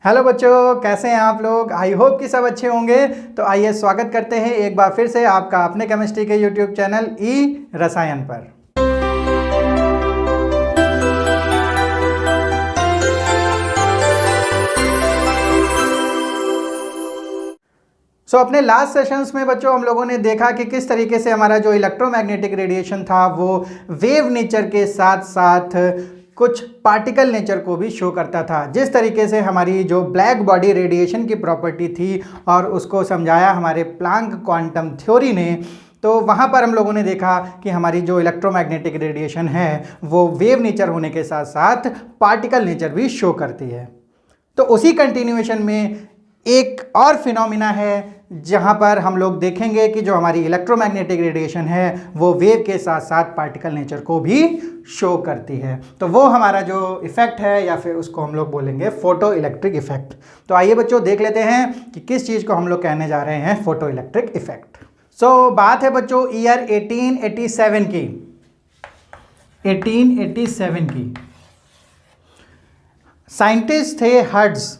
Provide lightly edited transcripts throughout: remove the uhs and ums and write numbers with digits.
Hello बच्चों, कैसे हैं आप लोग। आई होप कि सब अच्छे होंगे। तो आइए स्वागत करते हैं एक बार फिर से आपका अपने केमिस्ट्री के यूट्यूब चैनल ई रसायन पर। अपने लास्ट सेशंस में बच्चों हम लोगों ने देखा कि किस तरीके से हमारा जो इलेक्ट्रोमैग्नेटिक रेडिएशन था वो वेव नेचर के साथ साथ कुछ पार्टिकल नेचर को भी शो करता था। जिस तरीके से हमारी जो ब्लैक बॉडी रेडिएशन की प्रॉपर्टी थी और उसको समझाया हमारे प्लैंक क्वांटम थ्योरी ने, तो वहाँ पर हम लोगों ने देखा कि हमारी जो इलेक्ट्रोमैग्नेटिक रेडिएशन है वो वेव नेचर होने के साथ साथ पार्टिकल नेचर भी शो करती है। तो उसी कंटिन्यूएशन में एक और फिनोमिना है जहाँ पर हम लोग देखेंगे कि जो हमारी इलेक्ट्रोमैग्नेटिक रेडिएशन है वो वेव के साथ साथ पार्टिकल नेचर को भी शो करती है। तो वो हमारा जो इफ़ेक्ट है या फिर उसको हम लोग बोलेंगे फोटो इलेक्ट्रिक इफ़ेक्ट। तो आइए बच्चों देख लेते हैं कि किस चीज़ को हम लोग कहने जा रहे हैं फोटो इलेक्ट्रिक इफ़ेक्ट। बात है बच्चों ईयर 1887 की। 1887 की साइंटिस्ट थे हर्ट्ज।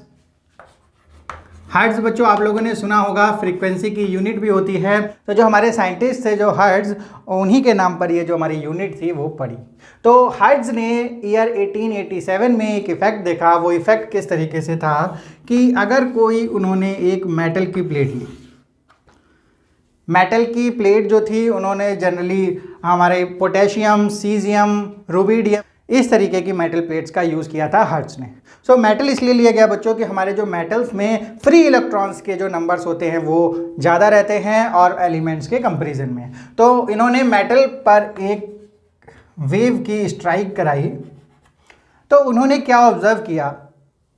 हर्ट्ज बच्चों आप लोगों ने सुना होगा, फ्रीक्वेंसी की यूनिट भी होती है। तो जो हमारे साइंटिस्ट थे जो हर्ट्ज, उन्हीं के नाम पर ये जो हमारी यूनिट थी वो पड़ी। तो हर्ट्ज ने ईयर 1887 में एक इफ़ेक्ट देखा। वो इफ़ेक्ट किस तरीके से था कि अगर कोई उन्होंने एक मेटल की प्लेट ली, मेटल की प्लेट जो थी उन्होंने जनरली हमारे पोटेशियम, सीजियम, रुबिडियम, इस तरीके की मेटल प्लेट्स का यूज़ किया था हर्ट्ज ने। मेटल इसलिए लिया गया बच्चों कि हमारे जो मेटल्स में फ्री इलेक्ट्रॉन्स के जो नंबर्स होते हैं वो ज़्यादा रहते हैं और एलिमेंट्स के कंपैरिजन में। तो इन्होंने मेटल पर एक वेव की स्ट्राइक कराई। तो उन्होंने क्या ऑब्जर्व किया,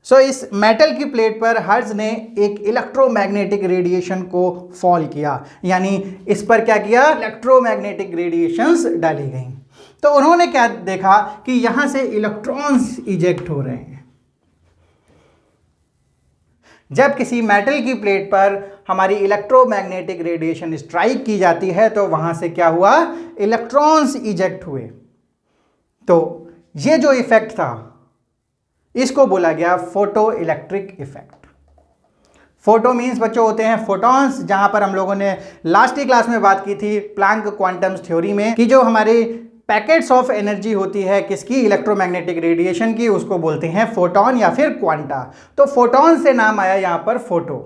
इस मेटल की प्लेट पर हर्ट्ज ने एक इलेक्ट्रोमैग्नेटिक रेडिएशन को फॉल किया, यानी इस पर क्या किया, इलेक्ट्रोमैग्नेटिक रेडिएशंस डाली गई। तो उन्होंने क्या देखा कि यहां से इलेक्ट्रॉन्स इजेक्ट हो रहे हैं। जब किसी मेटल की प्लेट पर हमारी इलेक्ट्रोमैग्नेटिक रेडिएशन स्ट्राइक की जाती है तो वहां से क्या हुआ, इलेक्ट्रॉन्स इजेक्ट हुए। तो ये जो इफेक्ट था इसको बोला गया photo electric effect. Photo means बच्चों होते हैं फोटॉन्स, जहां पर हम लोगों ने लास्ट ही क्लास में बात की थी प्लैंक क्वांटम थ्योरी में कि जो हमारे पैकेट्स ऑफ एनर्जी होती है किसकी, इलेक्ट्रोमैग्नेटिक रेडिएशन की, उसको बोलते हैं फोटॉन या फिर क्वांटा। तो फोटॉन से नाम आया यहाँ पर फोटो।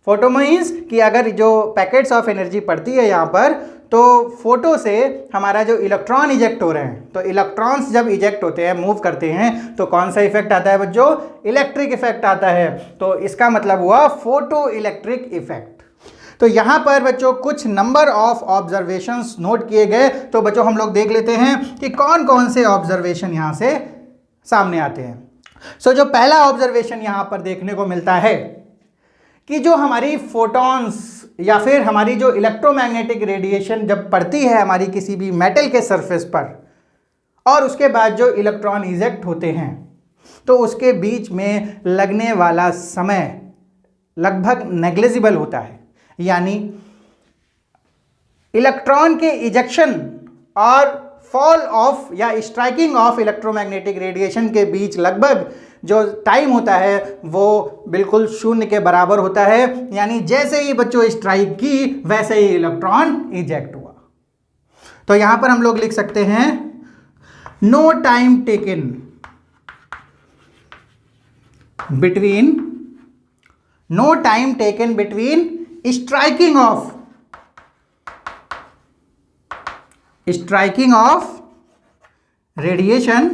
फोटो मीन्स कि अगर जो पैकेट्स ऑफ एनर्जी पड़ती है यहाँ पर, तो फोटो से हमारा जो इलेक्ट्रॉन इजेक्ट हो रहे हैं, तो इलेक्ट्रॉन्स जब इजेक्ट होते हैं, मूव करते हैं, तो कौन सा इफेक्ट आता है बच्चों, इलेक्ट्रिक इफेक्ट आता है। तो इसका मतलब हुआ फोटो इलेक्ट्रिक इफेक्ट। तो यहाँ पर बच्चों कुछ नंबर ऑफ ऑब्जर्वेशंस नोट किए गए। तो बच्चों हम लोग देख लेते हैं कि कौन कौन से ऑब्जर्वेशन यहाँ से सामने आते हैं। जो पहला ऑब्जर्वेशन यहाँ पर देखने को मिलता है कि जो हमारी फोटॉन्स या फिर हमारी जो इलेक्ट्रोमैग्नेटिक रेडिएशन जब पड़ती है हमारी किसी भी मेटल के सरफेस पर और उसके बाद जो इलेक्ट्रॉन इजेक्ट होते हैं, तो उसके बीच में लगने वाला समय लगभग नेग्लिजिबल होता है। यानी इलेक्ट्रॉन के इजेक्शन और फॉल ऑफ या स्ट्राइकिंग ऑफ इलेक्ट्रोमैग्नेटिक रेडिएशन के बीच लगभग जो टाइम होता है वो बिल्कुल शून्य के बराबर होता है। यानी जैसे ही बच्चों स्ट्राइक की वैसे ही इलेक्ट्रॉन इजेक्ट हुआ। तो यहां पर हम लोग लिख सकते हैं no time taken between striking of radiation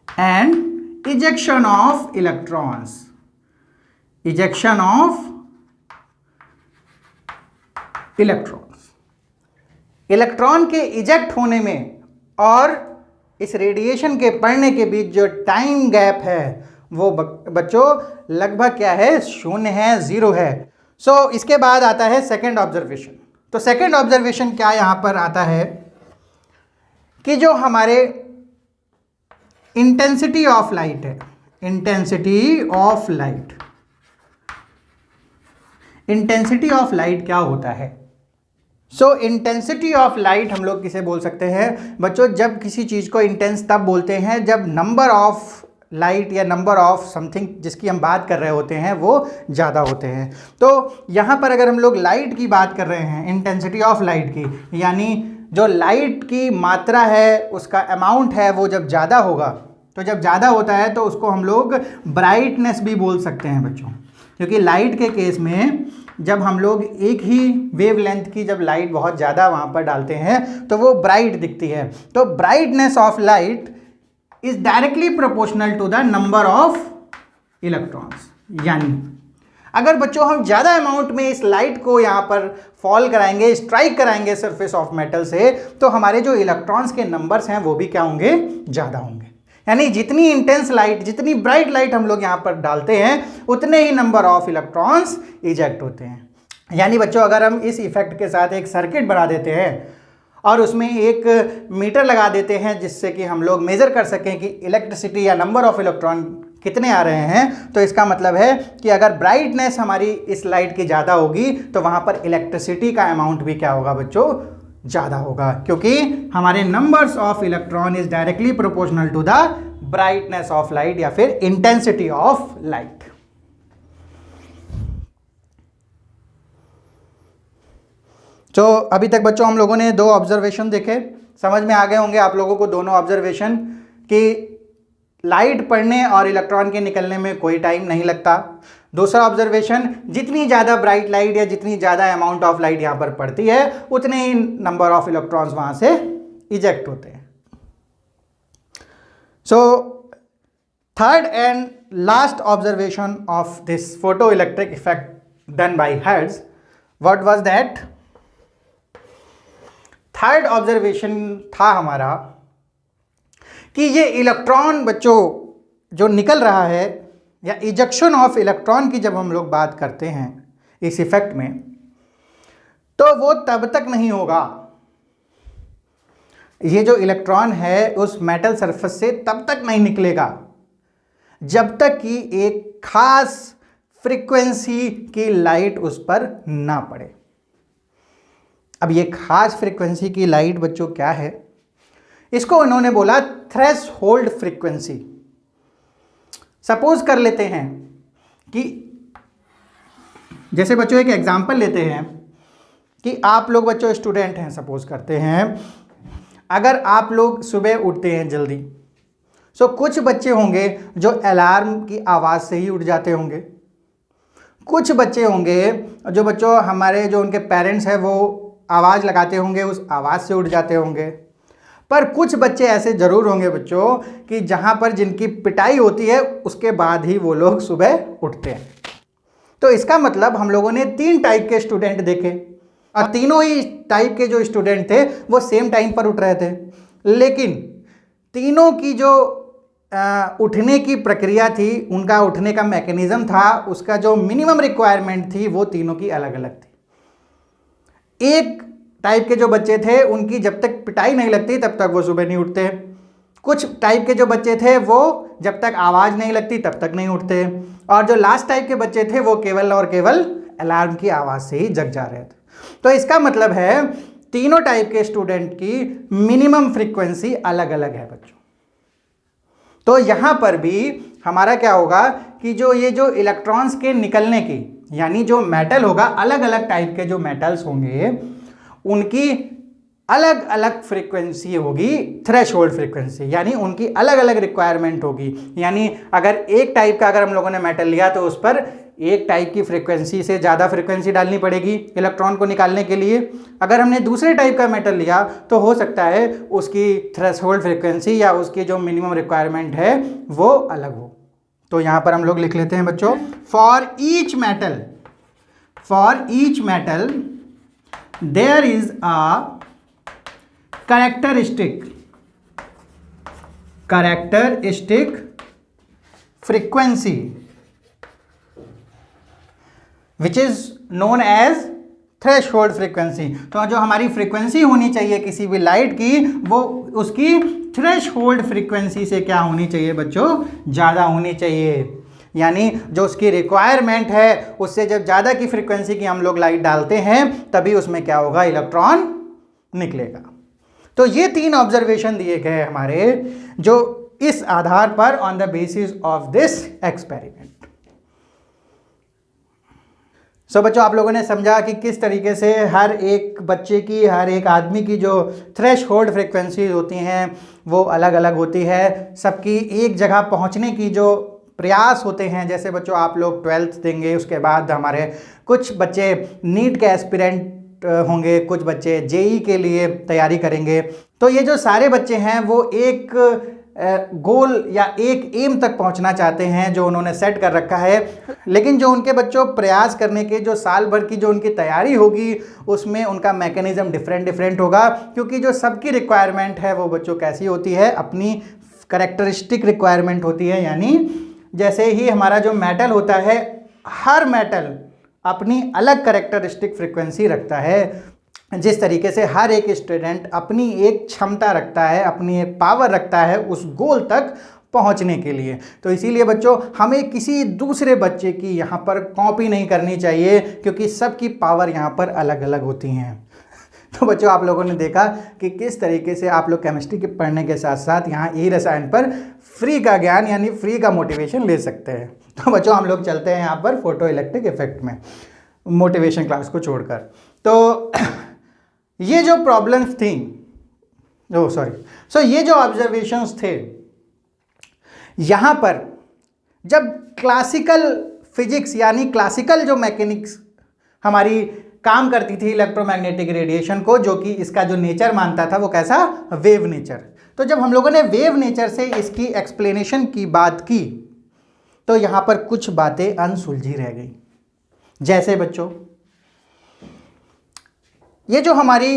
and ejection of electrons. Electron के इजेक्ट होने में और इस रेडिएशन के पड़ने के बीच जो टाइम गैप है वो बच्चों लगभग क्या है, शून्य है, जीरो है। इसके बाद आता है सेकंड ऑब्जर्वेशन। तो सेकंड ऑब्जर्वेशन क्या यहां पर आता है कि जो हमारे इंटेंसिटी ऑफ लाइट है, इंटेंसिटी ऑफ लाइट क्या होता है। इंटेंसिटी ऑफ लाइट हम लोग किसे बोल सकते हैं बच्चों, जब किसी चीज़ को इंटेंस तब बोलते हैं जब नंबर ऑफ लाइट या नंबर ऑफ समथिंग जिसकी हम बात कर रहे होते हैं वो ज़्यादा होते हैं। तो यहाँ पर अगर हम लोग लाइट की बात कर रहे हैं, इंटेंसिटी ऑफ लाइट की, यानी जो लाइट की मात्रा है उसका अमाउंट है वो जब ज़्यादा होगा, तो जब ज़्यादा होता है तो उसको हम लोग ब्राइटनेस भी बोल सकते हैं बच्चों, क्योंकि लाइट के केस में जब हम लोग एक ही वेवलेंथ की जब लाइट बहुत ज़्यादा वहाँ पर डालते हैं तो वो ब्राइट दिखती है। तो brightness of light is directly proportional to the number of electrons. यानी अगर बच्चों हम ज़्यादा अमाउंट में इस लाइट को यहाँ पर फॉल कराएंगे, स्ट्राइक कराएंगे सरफेस ऑफ मेटल से, तो हमारे जो इलेक्ट्रॉन्स के नंबर्स हैं वो भी क्या होंगे, ज़्यादा होंगे। यानी जितनी इंटेंस लाइट, जितनी ब्राइट लाइट हम लोग यहाँ पर डालते हैं उतने ही नंबर ऑफ इलेक्ट्रॉन्स इजेक्ट होते हैं। यानी बच्चों अगर हम इस इफेक्ट के साथ एक सर्किट बना देते हैं और उसमें एक मीटर लगा देते हैं जिससे कि हम लोग मेज़र कर सकें कि इलेक्ट्रिसिटी या नंबर ऑफ इलेक्ट्रॉन कितने आ रहे हैं, तो इसका मतलब है कि अगर ब्राइटनेस हमारी इस लाइट की ज़्यादा होगी तो वहाँ पर इलेक्ट्रिसिटी का अमाउंट भी क्या होगा बच्चों, ज़्यादा होगा, क्योंकि हमारे numbers of electron is directly proportional to the brightness of light या फिर इंटेंसिटी ऑफ लाइट। तो अभी तक बच्चों हम लोगों ने दो ऑब्जर्वेशन देखे, समझ में आ गए होंगे आप लोगों को दोनों ऑब्जर्वेशन कि लाइट पड़ने और इलेक्ट्रॉन के निकलने में कोई टाइम नहीं लगता। दूसरा ऑब्जर्वेशन, जितनी ज़्यादा ब्राइट लाइट या जितनी ज़्यादा अमाउंट ऑफ लाइट यहाँ पर पड़ती है उतने ही नंबर ऑफ इलेक्ट्रॉन्स वहाँ से इजेक्ट होते हैं। So third and last observation of this photo electric effect done by hertz, what was that? Third observation था हमारा कि ये इलेक्ट्रॉन बच्चों जो निकल रहा है या इजेक्शन ऑफ इलेक्ट्रॉन की जब हम लोग बात करते हैं इस इफेक्ट में, तो वो तब तक नहीं होगा, ये जो इलेक्ट्रॉन है उस मेटल सरफेस से तब तक नहीं निकलेगा जब तक कि एक खास फ्रीक्वेंसी की लाइट उस पर ना पड़े। अब ये खास फ्रीक्वेंसी की लाइट बच्चों क्या है, इसको उन्होंने बोला थ्रेशोल्ड फ्रीक्वेंसी। सपोज कर लेते हैं कि जैसे बच्चों एक एग्जांपल लेते हैं कि आप लोग बच्चों स्टूडेंट हैं, सपोज करते हैं अगर आप लोग सुबह उठते हैं जल्दी, सो कुछ बच्चे होंगे जो अलार्म की आवाज़ से ही उठ जाते होंगे, कुछ बच्चे होंगे जो बच्चों हमारे जो उनके पेरेंट्स हैं वो आवाज़ लगाते होंगे, उस आवाज़ से उठ जाते होंगे। पर कुछ बच्चे ऐसे ज़रूर होंगे बच्चों कि जहाँ पर जिनकी पिटाई होती है उसके बाद ही वो लोग सुबह उठते हैं। तो इसका मतलब हम लोगों ने 3 टाइप के स्टूडेंट देखे और तीनों ही टाइप के जो स्टूडेंट थे वो सेम टाइम पर उठ रहे थे, लेकिन तीनों की जो उठने की प्रक्रिया थी, उनका उठने का मैकेनिज़्म था, उसका जो मिनिमम रिक्वायरमेंट थी वो तीनों की अलग अलग थी। एक टाइप के जो बच्चे थे उनकी जब तक पिटाई नहीं लगती तब तक वो सुबह नहीं उठते, कुछ टाइप के जो बच्चे थे वो जब तक आवाज़ नहीं लगती तब तक नहीं उठते, और जो लास्ट टाइप के बच्चे थे वो केवल और केवल अलार्म की आवाज़ से ही जग जा रहे थे। तो इसका मतलब है तीनों टाइप के स्टूडेंट की मिनिमम फ्रीक्वेंसी अलग अलग है बच्चों। तो यहाँ पर भी हमारा क्या होगा कि जो ये जो इलेक्ट्रॉन्स के निकलने की, यानी जो मेटल होगा, अलग अलग टाइप के जो मेटल्स होंगे उनकी अलग अलग फ्रीक्वेंसी होगी, थ्रेशोल्ड फ्रीक्वेंसी, यानी उनकी अलग अलग रिक्वायरमेंट होगी। यानी अगर एक टाइप का अगर हम लोगों ने मेटल लिया तो उस पर एक टाइप की फ्रीक्वेंसी से ज़्यादा फ्रीक्वेंसी डालनी पड़ेगी इलेक्ट्रॉन को निकालने के लिए। अगर हमने दूसरे टाइप का मेटल लिया तो हो सकता है उसकी थ्रेशोल्ड फ्रीक्वेंसी या उसकी जो मिनिमम रिक्वायरमेंट है वो अलग हो। तो यहाँ पर हम लोग लिख लेते हैं बच्चों, for each metal there is a characteristic frequency which is known as threshold frequency. तो जो हमारी फ्रीक्वेंसी होनी चाहिए किसी भी लाइट की वो उसकी थ्रेशोल्ड फ्रीक्वेंसी से क्या होनी चाहिए बच्चों, ज़्यादा होनी चाहिए। यानी जो उसकी रिक्वायरमेंट है उससे जब ज़्यादा की फ्रीक्वेंसी की हम लोग लाइट डालते हैं तभी उसमें क्या होगा, इलेक्ट्रॉन निकलेगा। तो ये 3 ऑब्जर्वेशन दिए गए हमारे जो इस आधार पर on the basis of this experiment. So बच्चों, आप लोगों ने समझा कि किस तरीके से हर एक बच्चे की, हर एक आदमी की जो थ्रेशहोल्ड फ्रीक्वेंसीज होती हैं वो अलग अलग होती है। सबकी एक जगह पहुंचने की जो प्रयास होते हैं, जैसे बच्चों आप लोग 12th देंगे, उसके बाद हमारे कुछ बच्चे नीट के एस्पिरेंट होंगे, कुछ बच्चे जेई के लिए तैयारी करेंगे। तो ये जो सारे बच्चे हैं वो एक गोल या एक एम तक पहुंचना चाहते हैं जो उन्होंने सेट कर रखा है। लेकिन जो उनके बच्चों प्रयास करने के जो साल भर की जो उनकी तैयारी होगी उसमें उनका मैकेनिज्म डिफरेंट होगा, क्योंकि जो सबकी रिक्वायरमेंट है वो बच्चों कैसी होती है, अपनी कैरेक्टरिस्टिक रिक्वायरमेंट होती है। यानी जैसे ही हमारा जो मेटल होता है, हर मेटल अपनी अलग कैरेक्टरिस्टिक फ्रीक्वेंसी रखता है। जिस तरीके से हर एक स्टूडेंट अपनी एक क्षमता रखता है, अपनी एक पावर रखता है उस गोल तक पहुंचने के लिए। तो इसीलिए बच्चों हमें किसी दूसरे बच्चे की यहाँ पर कॉपी नहीं करनी चाहिए, क्योंकि सबकी पावर यहाँ पर अलग अलग होती हैं। तो बच्चों आप लोगों ने देखा कि किस तरीके से आप लोग केमिस्ट्री के पढ़ने के साथ साथ यहाँ ई रसायन पर फ्री का ज्ञान यानी फ्री का मोटिवेशन ले सकते हैं। तो बच्चों हम लोग चलते हैं यहाँ पर फोटो इलेक्ट्रिक इफेक्ट में, मोटिवेशन क्लास को छोड़कर। तो ये जो प्रॉब्लम्स थी, ये जो ऑब्जर्वेशंस थे, यहाँ पर जब क्लासिकल फिजिक्स यानी क्लासिकल जो मैकेनिक्स हमारी काम करती थी इलेक्ट्रोमैग्नेटिक रेडिएशन को, जो कि इसका जो नेचर मानता था वो कैसा, वेव नेचर। तो जब हम लोगों ने वेव नेचर से इसकी एक्सप्लेनेशन की बात की तो यहाँ पर कुछ बातें अनसुलझी रह गई। जैसे बच्चों ये जो हमारी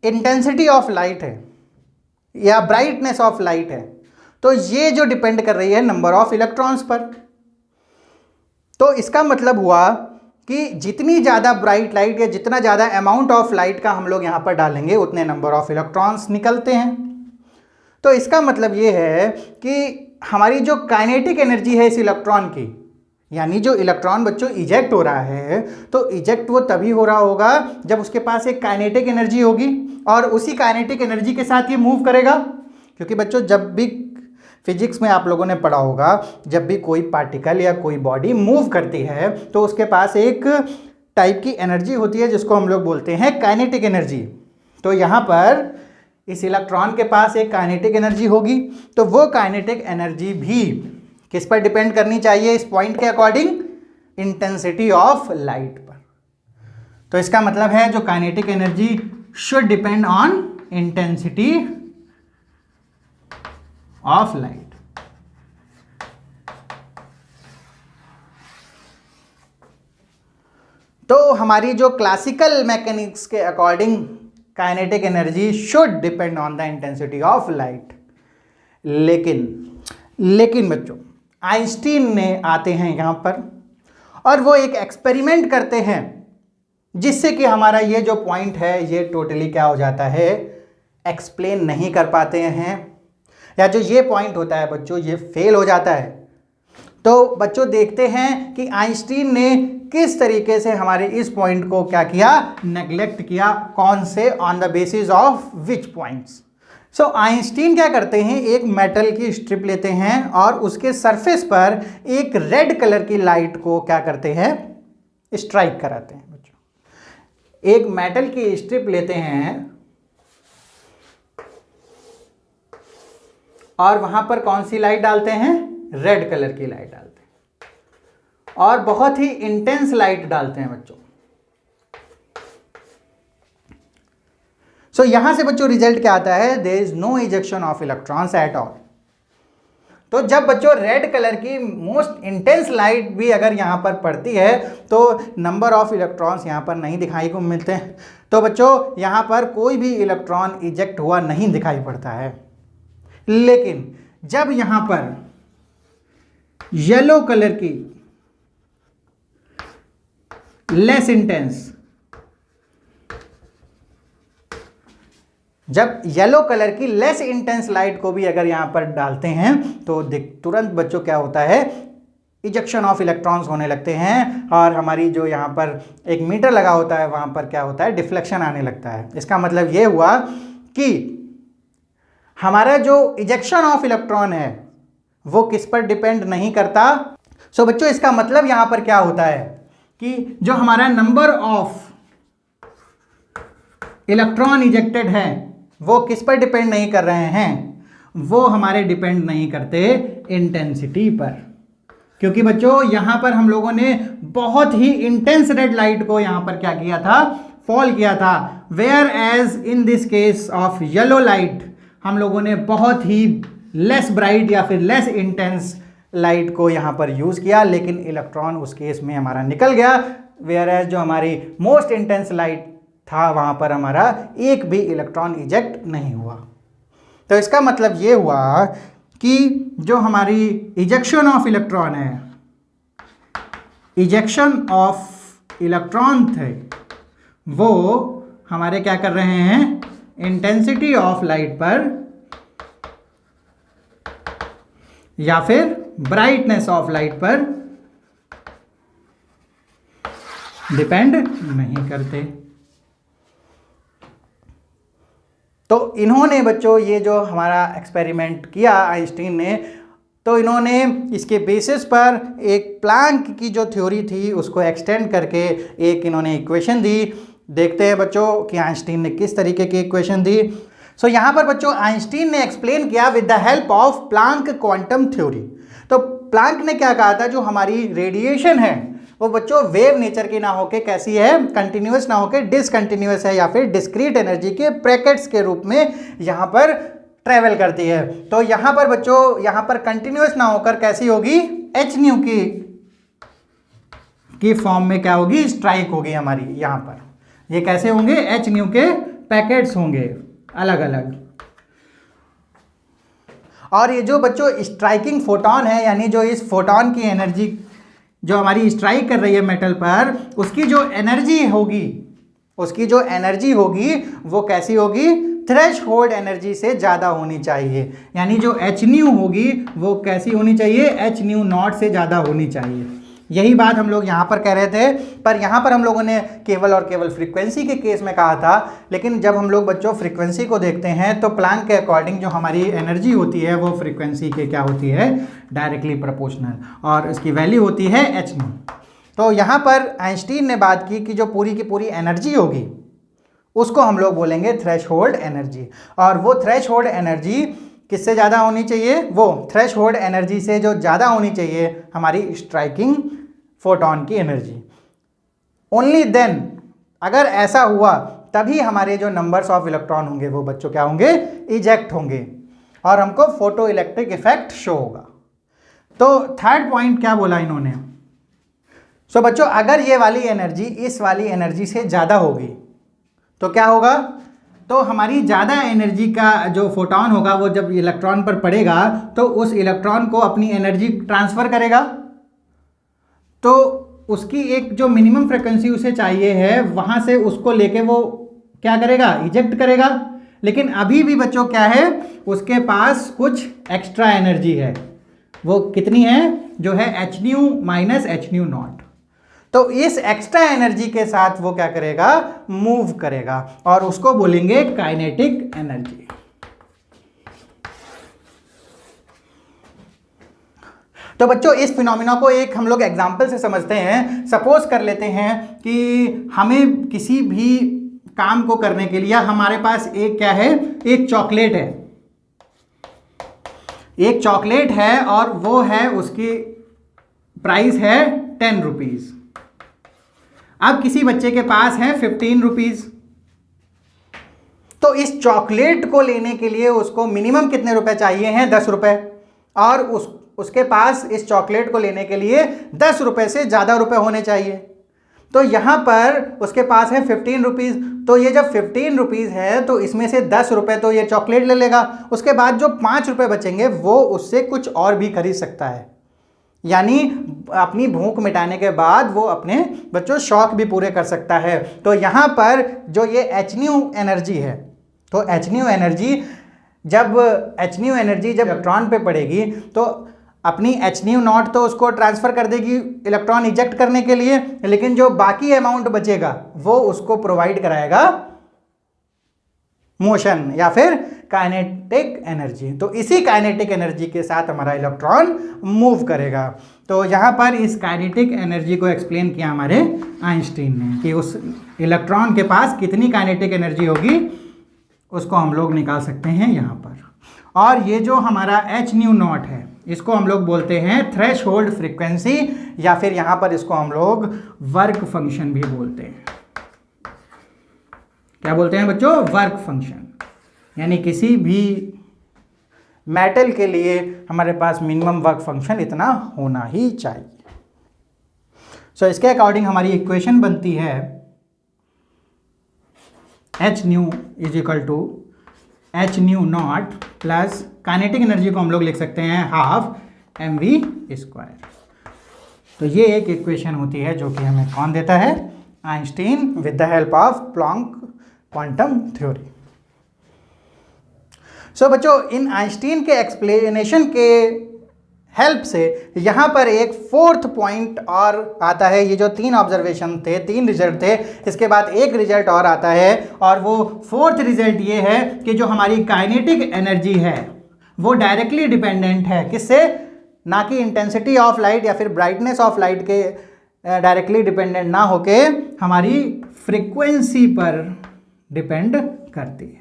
इंटेंसिटी ऑफ लाइट है या ब्राइटनेस ऑफ लाइट है, तो ये जो डिपेंड कर रही है नंबर ऑफ इलेक्ट्रॉन्स पर। तो इसका मतलब हुआ कि जितनी ज़्यादा ब्राइट लाइट या जितना ज़्यादा अमाउंट ऑफ लाइट का हम लोग यहाँ पर डालेंगे उतने नंबर ऑफ इलेक्ट्रॉन्स निकलते हैं। तो इसका मतलब ये है कि हमारी जो काइनेटिक एनर्जी है इस इलेक्ट्रॉन की, यानी जो इलेक्ट्रॉन बच्चों इजेक्ट हो रहा है, तो इजेक्ट वो तभी हो रहा होगा जब उसके पास एक काइनेटिक एनर्जी होगी और उसी काइनेटिक एनर्जी के साथ ये मूव करेगा। क्योंकि बच्चों जब भी फिजिक्स में आप लोगों ने पढ़ा होगा, जब भी कोई पार्टिकल या कोई बॉडी मूव करती है तो उसके पास एक टाइप की एनर्जी होती है जिसको हम लोग बोलते हैं काइनेटिक एनर्जी। तो यहाँ पर इस इलेक्ट्रॉन के पास एक काइनेटिक एनर्जी होगी, तो वो काइनेटिक एनर्जी भी किस पर डिपेंड करनी चाहिए इस पॉइंट के अकॉर्डिंग, इंटेंसिटी ऑफ लाइट पर। तो इसका मतलब है जो kinetic energy should depend on intensity of light. तो हमारी जो क्लासिकल मैकेनिक्स के according kinetic energy should depend on the intensity of light. लेकिन बच्चों आइंस्टीन ने आते हैं यहाँ पर और वो एक एक्सपेरिमेंट करते हैं जिससे कि हमारा ये जो पॉइंट है ये टोटली क्या हो जाता है, एक्सप्लेन नहीं कर पाते हैं, या जो ये पॉइंट होता है बच्चों ये फेल हो जाता है। तो बच्चों देखते हैं कि आइंस्टीन ने किस तरीके से हमारे इस पॉइंट को क्या किया, नेग्लेक्ट किया। कौन से, on the basis of which points. So Einstein क्या करते हैं, एक मेटल की स्ट्रिप लेते हैं और उसके सरफेस पर एक रेड कलर की लाइट को क्या करते हैं, स्ट्राइक कराते हैं। बच्चों एक मेटल की स्ट्रिप लेते हैं और वहां पर कौन सी लाइट डालते हैं, रेड कलर की लाइट डालते हैं और बहुत ही इंटेंस लाइट डालते हैं बच्चों। सो यहां से बच्चों रिजल्ट क्या आता है, there is no ejection of electrons at all. तो जब बच्चों रेड कलर की मोस्ट इंटेंस लाइट भी अगर यहां पर पड़ती है तो नंबर ऑफ इलेक्ट्रॉन्स यहां पर नहीं दिखाई को मिलते हैं। तो बच्चों यहां पर कोई भी इलेक्ट्रॉन इजेक्ट हुआ नहीं दिखाई पड़ता है। लेकिन जब यहां पर येलो कलर की लेस इंटेंस, जब येलो कलर की लेस इंटेंस लाइट को भी अगर यहां पर डालते हैं तो तुरंत बच्चों क्या होता है, इजेक्शन ऑफ इलेक्ट्रॉन्स होने लगते हैं और हमारी जो यहां पर एक मीटर लगा होता है वहां पर क्या होता है, डिफ्लेक्शन आने लगता है। इसका मतलब ये हुआ कि हमारा जो इजेक्शन ऑफ इलेक्ट्रॉन है वो किस पर डिपेंड नहीं करता। सो बच्चों इसका मतलब यहां पर क्या होता है कि जो हमारा नंबर ऑफ इलेक्ट्रॉन इजेक्टेड है वो किस पर डिपेंड नहीं कर रहे हैं, वो हमारे डिपेंड नहीं करते इंटेंसिटी पर। क्योंकि बच्चों यहां पर हम लोगों ने बहुत ही इंटेंस रेड लाइट को यहां पर क्या किया था, फॉल किया था। Whereas in this case of yellow light हम लोगों ने बहुत ही लेस ब्राइट या फिर लेस इंटेंस लाइट को यहां पर यूज किया, लेकिन इलेक्ट्रॉन उस केस में हमारा निकल गया। वेयर एज जो हमारी मोस्ट इंटेंस लाइट था वहां पर हमारा एक भी इलेक्ट्रॉन इजेक्ट नहीं हुआ। तो इसका मतलब ये हुआ कि जो हमारी इजेक्शन ऑफ इलेक्ट्रॉन है, इजेक्शन ऑफ इलेक्ट्रॉन थे वो हमारे क्या कर रहे हैं, इंटेंसिटी ऑफ लाइट पर या फिर ब्राइटनेस ऑफ लाइट पर डिपेंड नहीं करते। तो इन्होंने बच्चों ये जो हमारा एक्सपेरिमेंट किया आइंस्टीन ने, तो इन्होंने इसके बेसिस पर एक प्लैंक की जो थ्योरी थी उसको एक्सटेंड करके एक इन्होंने इक्वेशन दी। देखते हैं बच्चों कि आइंस्टीन ने किस तरीके की इक्वेशन दी। सो यहाँ पर बच्चों आइंस्टीन ने एक्सप्लेन किया with the help of Planck quantum theory. तो प्लैंक ने क्या कहा था, जो हमारी रेडिएशन है वो बच्चों वेव नेचर की ना होके कैसी है, कंटिन्यूस ना होके डिसकंटिन्यूस है या फिर डिस्क्रीट एनर्जी के ब्रैकेट्स के रूप में यहाँ पर ट्रेवल करती है। तो यहाँ पर बच्चों यहाँ पर कंटिन्यूस ना होकर कैसी होगी, एच न्यू की फॉर्म में क्या होगी, स्ट्राइक होगी हमारी। यहाँ पर ये कैसे होंगे, एच न्यू के पैकेट्स होंगे अलग अलग। और ये जो बच्चों स्ट्राइकिंग फोटोन है, यानी जो इस फोटोन की एनर्जी जो हमारी स्ट्राइक कर रही है मेटल पर, उसकी जो एनर्जी होगी वो कैसी होगी, थ्रेशहोल्ड एनर्जी से ज़्यादा होनी चाहिए। यानी जो एच न्यू होगी वो कैसी होनी चाहिए, एच न्यू नॉट से ज़्यादा होनी चाहिए। यही बात हम लोग यहाँ पर कह रहे थे, पर यहाँ पर हम लोगों ने केवल और केवल फ्रीक्वेंसी के केस में कहा था। लेकिन जब हम लोग बच्चों फ्रीक्वेंसी को देखते हैं तो प्लैंक के अकॉर्डिंग जो हमारी एनर्जी होती है वो फ्रीक्वेंसी के क्या होती है, डायरेक्टली प्रोपोर्शनल, और इसकी वैल्यू होती है एच न्यू। तो यहाँ पर आइंस्टीन ने बात की कि जो पूरी की पूरी एनर्जी होगी उसको हम लोग बोलेंगे थ्रेशहोल्ड एनर्जी। और वो थ्रेशहोल्ड एनर्जी किससे ज़्यादा होनी चाहिए, वो थ्रेशहोल्ड एनर्जी से जो ज़्यादा होनी चाहिए हमारी स्ट्राइकिंग फोटोन की एनर्जी। ओनली देन, अगर ऐसा हुआ तभी हमारे जो नंबर्स ऑफ इलेक्ट्रॉन होंगे वो बच्चों क्या होंगे, इजेक्ट होंगे, और हमको फोटो इलेक्ट्रिक इफेक्ट शो होगा। तो थर्ड पॉइंट क्या बोला इन्होंने, सो बच्चों अगर ये वाली एनर्जी इस वाली एनर्जी से ज़्यादा होगी तो क्या होगा, तो हमारी ज़्यादा एनर्जी का जो फोटोन होगा वो जब इलेक्ट्रॉन पर पड़ेगा तो उस इलेक्ट्रॉन को अपनी एनर्जी ट्रांसफ़र करेगा। तो उसकी एक जो मिनिमम फ्रिक्वेंसी उसे चाहिए है वहाँ से उसको लेके वो क्या करेगा, इजेक्ट करेगा। लेकिन अभी भी बच्चों क्या है, उसके पास कुछ एक्स्ट्रा एनर्जी है। वो कितनी है, जो है H new minus H new not. तो इस एक्स्ट्रा एनर्जी के साथ वो क्या करेगा, मूव करेगा, और उसको बोलेंगे काइनेटिक एनर्जी। तो बच्चों इस फिनोमिना को एक हम लोग एग्जांपल से समझते हैं। सपोज कर लेते हैं कि हमें किसी भी काम को करने के लिए हमारे पास एक क्या है, एक चॉकलेट है, एक चॉकलेट है और वो है, उसकी प्राइस है 10 रुपीज़। अब किसी बच्चे के पास है 15 रुपीज़। तो इस चॉकलेट को लेने के लिए उसको मिनिमम कितने रुपए चाहिए हैं, 10 रुपए, और उसके पास इस चॉकलेट को लेने के लिए 10 रुपए से ज़्यादा रुपए होने चाहिए। तो यहाँ पर उसके पास है 15 रुपीज़। तो ये जब 15 रुपीज़ है तो इसमें से 10 रुपए तो ये चॉकलेट ले लेगा, उसके बाद जो 5 रुपए बचेंगे वो उससे कुछ और भी खरीद सकता है। यानी अपनी भूख मिटाने के बाद वो अपने बच्चों शौक भी पूरे कर सकता है। तो यहाँ पर जो ये एच न्यू एनर्जी है, तो एच न्यू एनर्जी जब इलेक्ट्रॉन पे पड़ेगी तो अपनी एच न्यू नॉट तो उसको ट्रांसफ़र कर देगी इलेक्ट्रॉन इजेक्ट करने के लिए, लेकिन जो बाकी अमाउंट बचेगा वो उसको प्रोवाइड कराएगा मोशन या फिर काइनेटिक एनर्जी। तो इसी काइनेटिक एनर्जी के साथ हमारा इलेक्ट्रॉन मूव करेगा। तो यहाँ पर इस काइनेटिक एनर्जी को एक्सप्लेन किया हमारे आइंस्टीन ने कि उस इलेक्ट्रॉन के पास कितनी काइनेटिक एनर्जी होगी, उसको हम लोग निकाल सकते हैं यहाँ पर। और ये जो हमारा h0 है, इसको हम लोग बोलते हैं थ्रेशोल्ड फ्रीक्वेंसी, या फिर यहाँ पर इसको हम लोग वर्क फंक्शन भी बोलते हैं। क्या बोलते हैं बच्चों? Work function. यानी किसी भी मेटल के लिए हमारे पास मिनिमम वर्क फंक्शन इतना होना ही चाहिए। सो इसके अकॉर्डिंग हमारी इक्वेशन बनती है h0 is h0 plus kinetic energy को हम लोग लिख सकते हैं हाफ mv²। तो ये एक इक्वेशन होती है जो कि हमें कौन देता है? Einstein, with the help of Planck quantum theory. So बच्चों, इन आइंस्टीन के एक्सप्लेनेशन के हेल्प से यहाँ पर एक फोर्थ पॉइंट और आता है। ये जो 3 ऑब्जर्वेशन थे, 3 रिजल्ट थे, इसके बाद एक रिजल्ट और आता है, और वो फोर्थ रिजल्ट ये है कि जो हमारी काइनेटिक एनर्जी है वो डायरेक्टली डिपेंडेंट है किससे? ना कि इंटेंसिटी ऑफ लाइट या फिर ब्राइटनेस ऑफ लाइट के डायरेक्टली डिपेंडेंट ना होके हमारी फ्रीक्वेंसी पर डिपेंड करती है।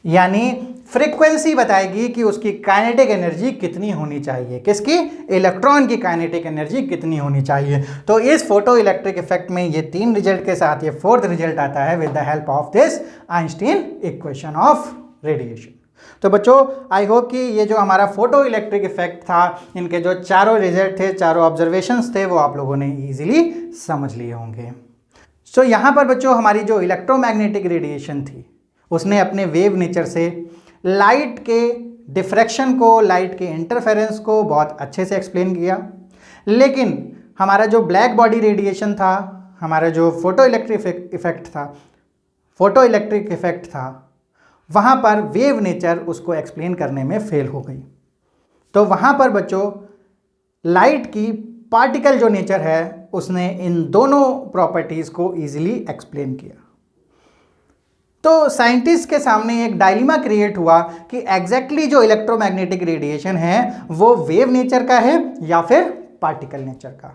यानी फ्रीक्वेंसी बताएगी कि उसकी काइनेटिक एनर्जी कितनी होनी चाहिए। किसकी? इलेक्ट्रॉन की काइनेटिक एनर्जी कितनी होनी चाहिए। तो इस फोटो इलेक्ट्रिक इफेक्ट में ये 3 रिजल्ट के साथ ये फोर्थ रिजल्ट आता है with the help of this Einstein equation of radiation. तो बच्चों, आई होप कि ये जो हमारा फोटो इलेक्ट्रिक इफेक्ट था, इनके जो चारों रिजल्ट थे, चारों ऑब्जर्वेशंस थे, वो आप लोगों ने ईजिली समझ लिए होंगे। सो यहाँ पर बच्चों हमारी जो इलेक्ट्रोमैग्नेटिक रेडिएशन थी, उसने अपने वेव नेचर से लाइट के डिफ्रैक्शन को, लाइट के इंटरफेरेंस को बहुत अच्छे से एक्सप्लेन किया। लेकिन हमारा जो ब्लैक बॉडी रेडिएशन था, हमारा जो फोटो इलेक्ट्रिक इफेक्ट था, वहाँ पर वेव नेचर उसको एक्सप्लेन करने में फेल हो गई। तो वहाँ पर बच्चों लाइट की पार्टिकल जो नेचर है, उसने इन दोनों प्रॉपर्टीज़ को ईजिली एक्सप्लेन किया। तो साइंटिस्ट के सामने एक डायलेमा क्रिएट हुआ कि एग्जैक्टली जो इलेक्ट्रोमैग्नेटिक रेडिएशन है वो वेव नेचर का है या फिर पार्टिकल नेचर का।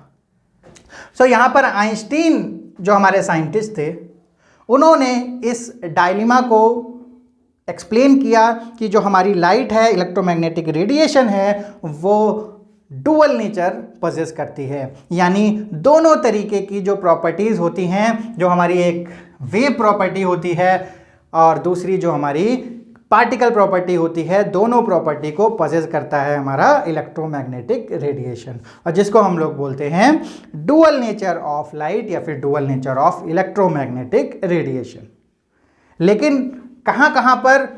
सो यहाँ पर आइंस्टीन जो हमारे साइंटिस्ट थे, उन्होंने इस डायलेमा को एक्सप्लेन किया कि जो हमारी लाइट है, इलेक्ट्रोमैग्नेटिक रेडिएशन है, वो डुअल नेचर पजेस करती है। यानी दोनों तरीके की जो प्रॉपर्टीज़ होती हैं, जो हमारी एक वेव प्रॉपर्टी होती है और दूसरी जो हमारी पार्टिकल प्रॉपर्टी होती है, दोनों प्रॉपर्टी को पजेस करता है हमारा इलेक्ट्रोमैग्नेटिक रेडिएशन, और जिसको हम लोग बोलते हैं डुअल नेचर ऑफ लाइट या फिर dual nature of electromagnetic radiation. लेकिन कहाँ कहाँ पर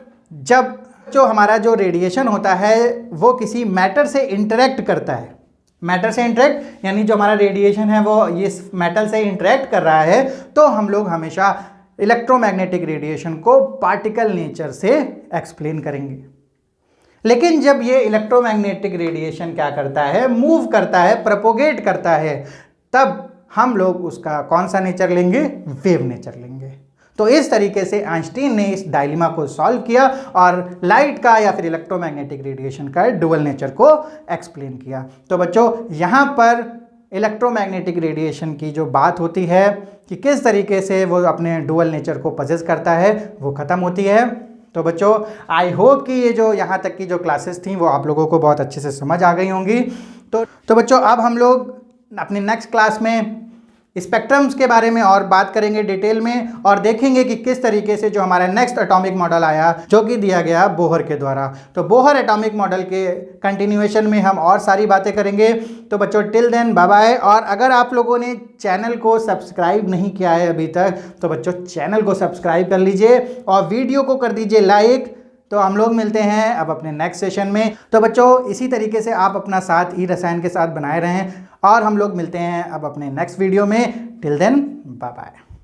जब जो हमारा जो रेडिएशन होता है वो किसी मैटर से इंटरेक्ट करता है, मैटर से इंटरेक्ट यानी जो हमारा रेडिएशन है वो इस मेटल से इंटरेक्ट कर रहा है, तो हम लोग हमेशा इलेक्ट्रोमैग्नेटिक रेडिएशन को पार्टिकल नेचर से एक्सप्लेन करेंगे। लेकिन जब ये इलेक्ट्रोमैग्नेटिक रेडिएशन क्या करता है? मूव करता है, प्रोपोगेट करता है, तब हम लोग उसका कौन सा नेचर लेंगे? वेव नेचर लेंगे। तो इस तरीके से आइंस्टीन ने इस डायलेमा को सॉल्व किया और लाइट का या फिर इलेक्ट्रोमैग्नेटिक रेडिएशन का डुअल नेचर को एक्सप्लेन किया। तो बच्चों, यहाँ पर इलेक्ट्रोमैग्नेटिक रेडिएशन की जो बात होती है कि किस तरीके से वो अपने डुअल नेचर को पजेस करता है, वो ख़त्म होती है। तो बच्चों, आई होप कि ये जो यहाँ तक की जो क्लासेस थी वो आप लोगों को बहुत अच्छे से समझ आ गई होंगी। तो बच्चों, अब हम लोग अपने नेक्स्ट क्लास में स्पेक्ट्रम्स के बारे में और बात करेंगे डिटेल में, और देखेंगे कि किस तरीके से जो हमारा नेक्स्ट एटॉमिक मॉडल आया जो कि दिया गया बोहर के द्वारा। तो बोहर एटॉमिक मॉडल के कंटिन्यूएशन में हम और सारी बातें करेंगे। तो बच्चों, टिल देन बाय बाय। और अगर आप लोगों ने चैनल को सब्सक्राइब नहीं किया है अभी तक, तो बच्चों चैनल को सब्सक्राइब कर लीजिए और वीडियो को कर दीजिए लाइक। तो हम लोग मिलते हैं अब अपने नेक्स्ट सेशन में। तो बच्चों, इसी तरीके से आप अपना साथ ई रसायन के साथ बनाए रहें, और हम लोग मिलते हैं अब अपने नेक्स्ट वीडियो में। Till then bye bye.